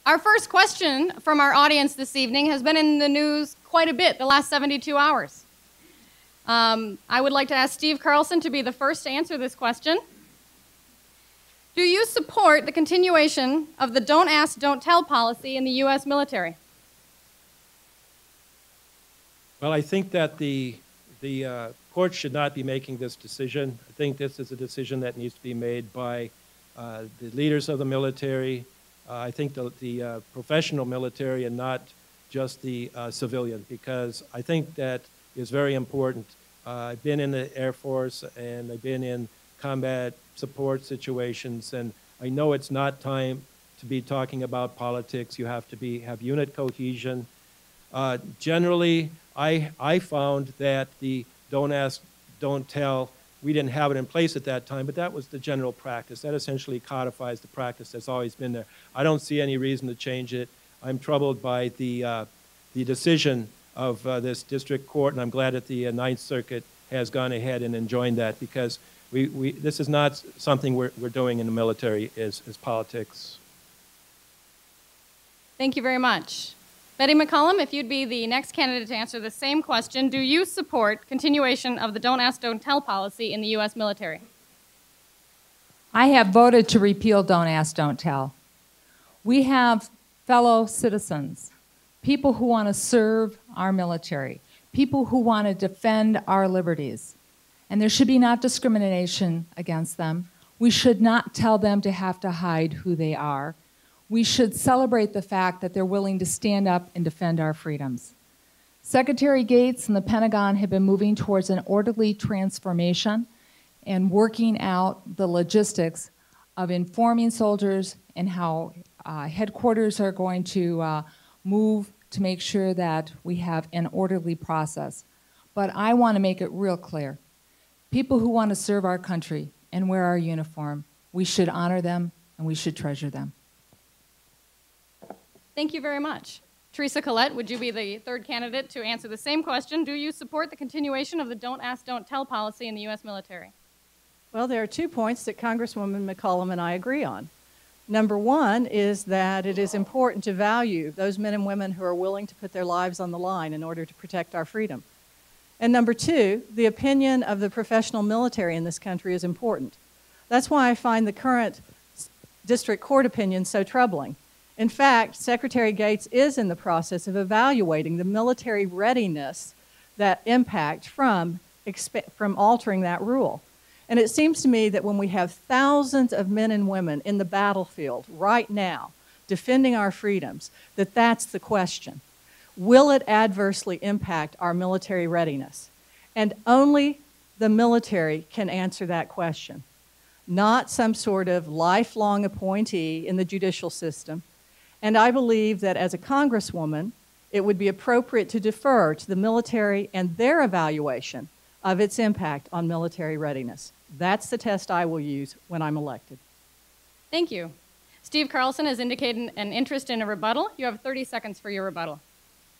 Our first question from our audience this evening has been in the news quite a bit the last 72 hours. I would like to ask Steve Carlson to be the first to answer this question. Do you support the continuation of the Don't Ask, Don't Tell policy in the U.S. military? Well, I think that the court should not be making this decision. I think this is a decision that needs to be made by the leaders of the military. I think the professional military and not just the civilian, because I think that is very important. I've been in the Air Force and I've been in combat support situations, and I know it's not time to be talking about politics. You have to have unit cohesion. Generally, I found that the Don't Ask, Don't Tell, we didn't have it in place at that time, but that was the general practice. That essentially codifies the practice that's always been there. I don't see any reason to change it. I'm troubled by the decision of this district court, and I'm glad that the Ninth Circuit has gone ahead and enjoined that, because this is not something we're doing in the military as politics. Thank you very much. Betty McCollum, if you'd be the next candidate to answer the same question, do you support continuation of the Don't Ask, Don't Tell policy in the U.S. military? I have voted to repeal Don't Ask, Don't Tell. We have fellow citizens, people who want to serve our military, people who want to defend our liberties, and there should be not discrimination against them. We should not tell them to have to hide who they are. We should celebrate the fact that they're willing to stand up and defend our freedoms. Secretary Gates and the Pentagon have been moving towards an orderly transformation and working out the logistics of informing soldiers and how headquarters are going to move to make sure that we have an orderly process. But I want to make it real clear. People who want to serve our country and wear our uniform, we should honor them and we should treasure them. Thank you very much. Teresa Collette, would you be the third candidate to answer the same question? Do you support the continuation of the Don't Ask, Don't Tell policy in the U.S. military? Well, there are 2 points that Congresswoman McCollum and I agree on. Number one is that it is important to value those men and women who are willing to put their lives on the line in order to protect our freedom. And number 2, the opinion of the professional military in this country is important. That's why I find the current district court opinion so troubling. In fact, Secretary Gates is in the process of evaluating the military readiness that impact from altering that rule. And it seems to me that when we have thousands of men and women in the battlefield right now defending our freedoms, that's the question. Will it adversely impact our military readiness? And only the military can answer that question, not some sort of lifelong appointee in the judicial system. And I believe that as a Congresswoman, it would be appropriate to defer to the military and their evaluation of its impact on military readiness. That's the test I will use when I'm elected. Thank you. Steve Carlson has indicated an interest in a rebuttal. You have 30 seconds for your rebuttal.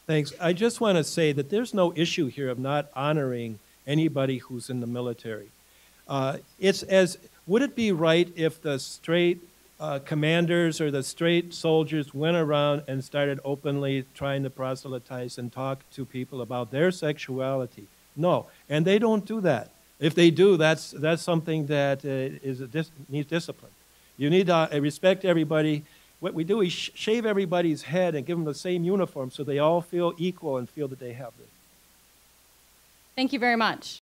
Thanks. I just want to say that there's no issue here of not honoring anybody who's in the military. Would it be right if the straight commanders or the straight soldiers went around and started openly trying to proselytize and talk to people about their sexuality? No, and they don't do that. If they do, that's something that needs discipline. You need to respect everybody. What we do is shave everybody's head and give them the same uniform so they all feel equal and feel that they have it. Thank you very much.